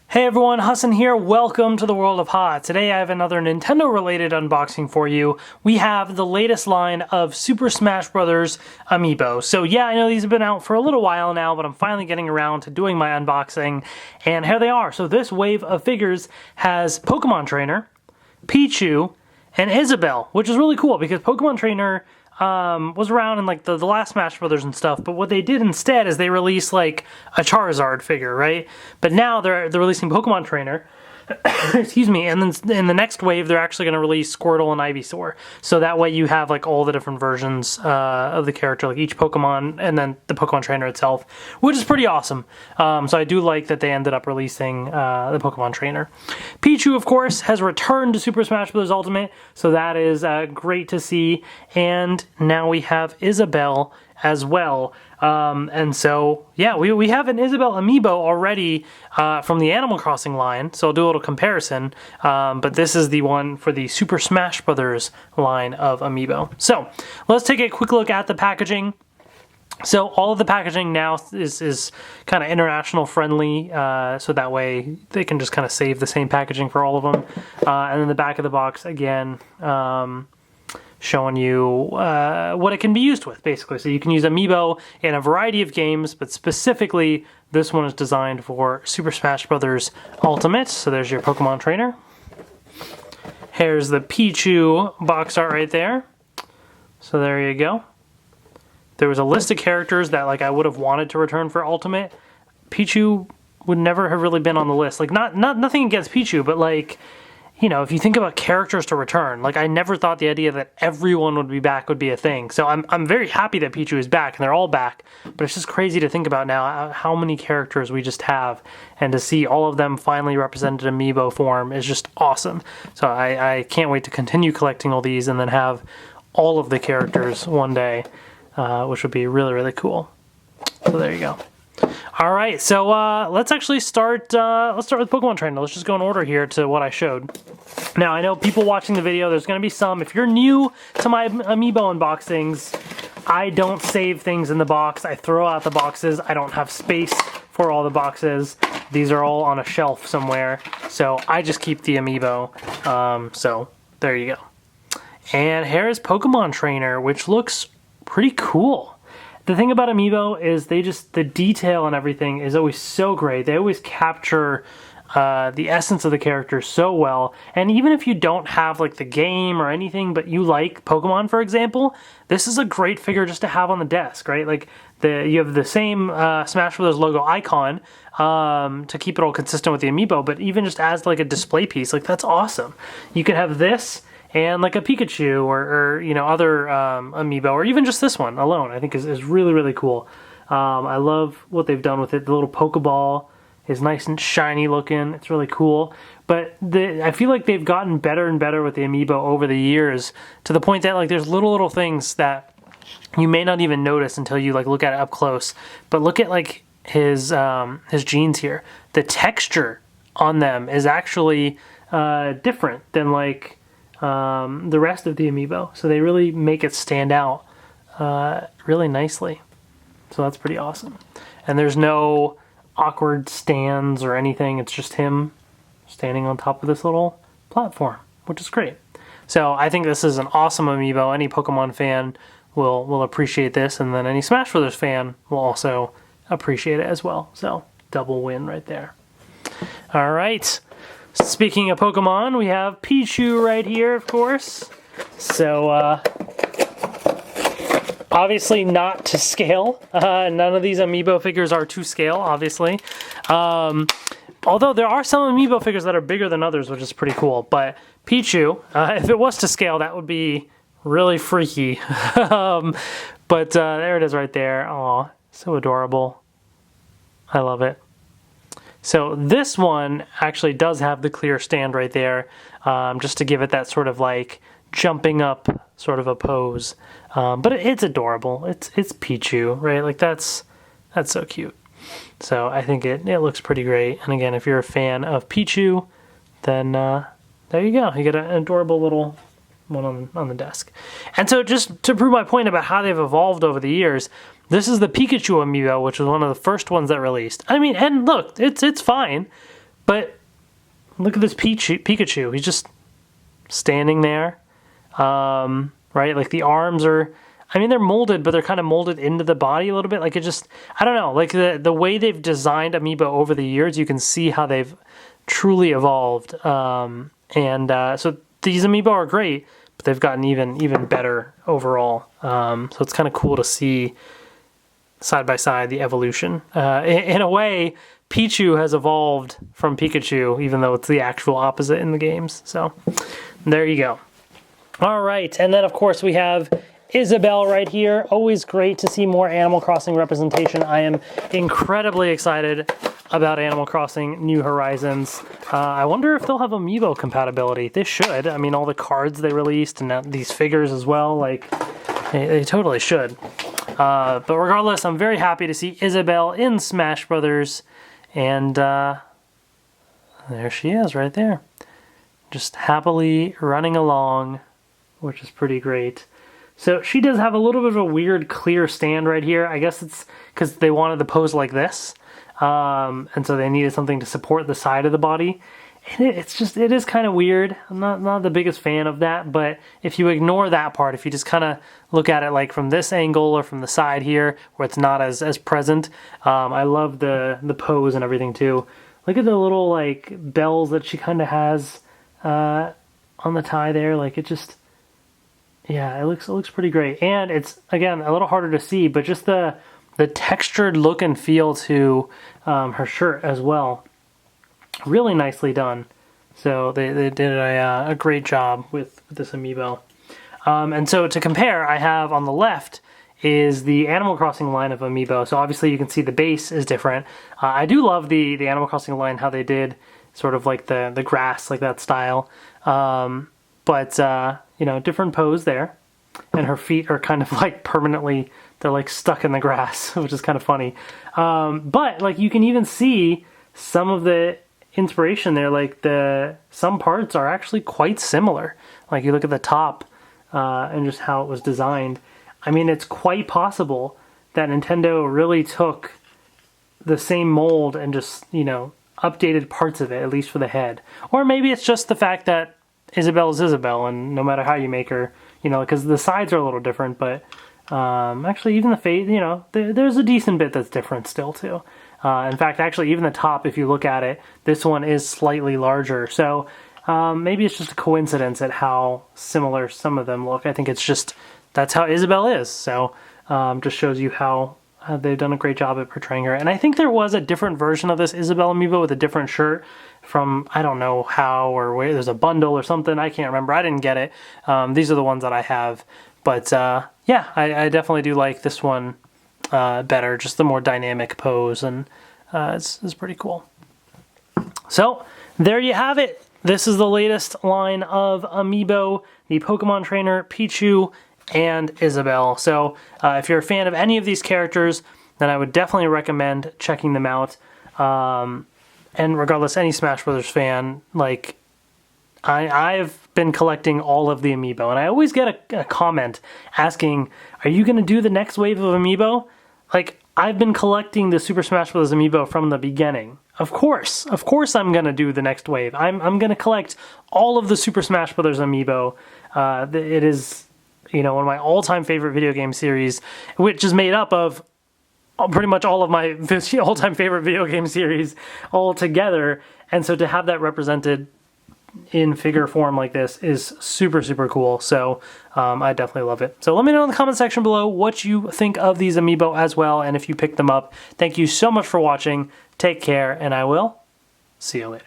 Hey everyone, Hassan here. Welcome to the world of Ha. Today I have another Nintendo-related unboxing for you. We have the latest line of Super Smash Bros. Amiibo. So yeah, I know these have been out for a little while now, but I'm finally getting around to doing my unboxing, and here they are. So this wave of figures has Pokemon Trainer, Pichu, and Isabelle, which is really cool because Pokemon Trainer was around in like the last Smash Brothers and stuff, but what they did instead is they released like a Charizard figure, right? But now they're releasing Pokemon Trainer, excuse me, and then in the next wave they're actually going to release Squirtle and Ivysaur. So that way you have like all the different versions of the character, like each Pokemon, and then the Pokemon Trainer itself, which is pretty awesome. So I do like that they ended up releasing the Pokemon Trainer. Pichu, of course, has returned to Super Smash Bros. Ultimate, so that is great to see. And now we have Isabelle as well. And so, yeah, we have an Isabelle Amiibo already from the Animal Crossing line, so I'll do a little comparison. But this is the one for the Super Smash Brothers line of Amiibo. So, let's take a quick look at the packaging. So all of the packaging now is kind of international friendly, so that way they can just kind of save the same packaging for all of them. And then the back of the box, again, showing you what it can be used with, basically. So you can use Amiibo in a variety of games, but specifically this one is designed for Super Smash Bros. Ultimate. So there's your Pokemon Trainer. Here's the Pichu box art right there. So there you go. There was a list of characters that like I would have wanted to return for Ultimate. Pichu would never have really been on the list. Like nothing against Pichu, but like, you know, if you think about characters to return, like I never thought the idea that everyone would be back would be a thing. So I'm very happy that Pichu is back and they're all back, but it's just crazy to think about now how many characters we just have, and to see all of them finally represented in Amiibo form is just awesome. So I can't wait to continue collecting all these and then have all of the characters one day, which would be really, really cool. So there you go. All right, so let's actually start. Let's start with Pokemon Trainer. Let's just go in order here to what I showed. Now, I know people watching the video, there's going to be some. If you're new to my Amiibo unboxings, I don't save things in the box. I throw out the boxes. I don't have space for all the boxes. These are all on a shelf somewhere, so I just keep the Amiibo. So there you go. And here is Pokemon Trainer, which looks pretty cool. The thing about Amiibo is the detail and everything is always so great. They always capture the essence of the character so well. And even if you don't have like the game or anything, but you like Pokemon, for example, this is a great figure just to have on the desk, right? Like you have the same Smash Bros. Logo icon to keep it all consistent with the Amiibo, but even just as like a display piece, like that's awesome. You could have this and like a Pikachu or you know, other Amiibo, or even just this one alone, I think is really, really cool. I love what they've done with it. The little Pokeball is nice and shiny looking. It's really cool. But I feel like they've gotten better and better with the Amiibo over the years, to the point that like there's little things that you may not even notice until you like look at it up close. But look at like his jeans here. The texture on them is actually different than like the rest of the Amiibo, so they really make it stand out really nicely. So that's pretty awesome. And there's no awkward stands or anything. It's just him standing on top of this little platform, which is great. So I think this is an awesome Amiibo. Any Pokemon fan will appreciate this, and then any Smash Brothers fan will also appreciate it as well. So double win right there. All right. Speaking of Pokemon, we have Pichu right here, of course. So, obviously not to scale. None of these Amiibo figures are to scale, obviously. Although there are some Amiibo figures that are bigger than others, which is pretty cool. But Pichu, if it was to scale, that would be really freaky. But there it is right there. Aw, so adorable. I love it. So this one actually does have the clear stand right there, just to give it that sort of like jumping up sort of a pose. But it's adorable. It's Pichu, right? Like that's so cute. So I think it looks pretty great. And again, if you're a fan of Pichu, then there you go. You get an adorable little one on the desk. And so just to prove my point about how they've evolved over the years, this is the Pikachu amiibo, which was one of the first ones that released. I mean, and look, it's fine, but look at this Pikachu. He's just standing there, right? Like the arms are, I mean, they're molded, but they're kind of molded into the body a little bit. Like it just, I don't know, like the way they've designed Amiibo over the years, you can see how they've truly evolved. So these Amiibo are great, but they've gotten even better overall. So it's kind of cool to see side by side the evolution. In a way, Pichu has evolved from Pikachu, even though it's the actual opposite in the games. So there you go. All right, and then of course we have Isabelle right here. Always great to see more Animal Crossing representation. I am incredibly excited about Animal Crossing New Horizons. I wonder if they'll have Amiibo compatibility. They should. I mean, all the cards they released and these figures as well, like, they totally should. But regardless, I'm very happy to see Isabelle in Smash Brothers. And there she is right there. Just happily running along, which is pretty great. So she does have a little bit of a weird clear stand right here. I guess it's because they wanted the pose like this. And so they needed something to support the side of the body. And it is kind of weird. I'm not the biggest fan of that, but if you ignore that part, if you just kind of look at it like from this angle or from the side here, where it's not as present, I love the pose and everything too. Look at the little like bells that she kind of has on the tie there. Like it just, yeah, it looks pretty great. And it's, again, a little harder to see, but just the textured look and feel to her shirt as well. Really nicely done. So they did a great job with this Amiibo. And so to compare, I have on the left is the Animal Crossing line of Amiibo. So obviously you can see the base is different. I do love the Animal Crossing line, how they did sort of like the grass, like that style. But you know, different pose there. And her feet are kind of like permanently, they're like stuck in the grass, which is kind of funny. But like you can even see some of the inspiration there, like some parts are actually quite similar. Like you look at the top and just how it was designed. I mean, it's quite possible that Nintendo really took the same mold and just, you know, updated parts of it, at least for the head. Or maybe it's just the fact that Isabelle is Isabelle, and no matter how you make her, you know, because the sides are a little different, but actually even the face, you know, there's a decent bit that's different still too. In fact, actually, even the top, if you look at it, this one is slightly larger. So maybe it's just a coincidence at how similar some of them look. I think it's just, that's how Isabelle is. So just shows you how they've done a great job at portraying her. And I think there was a different version of this Isabelle amiibo with a different shirt from, I don't know how or where, there's a bundle or something. I can't remember. I didn't get it. These are the ones that I have. But yeah, I definitely do like this one better, just the more dynamic pose, and it's pretty cool. So there you have it. This is the latest line of Amiibo, the Pokemon trainer Pichu and Isabelle. So if you're a fan of any of these characters, then I would definitely recommend checking them out. And regardless, any Smash Brothers fan, like I've been collecting all of the Amiibo, and I always get a comment asking, are you going to do the next wave of Amiibo? Like, I've been collecting the Super Smash Bros. Amiibo from the beginning. Of course I'm going to do the next wave. I'm going to collect all of the Super Smash Bros. Amiibo. It is, you know, one of my all-time favorite video game series, which is made up of pretty much all of my all-time favorite video game series all together. And so to have that represented in figure form like this is super, super cool. So I definitely love it. So let me know in the comment section below what you think of these Amiibo as well, and if you picked them up. Thank you so much for watching. Take care, and I will see you later.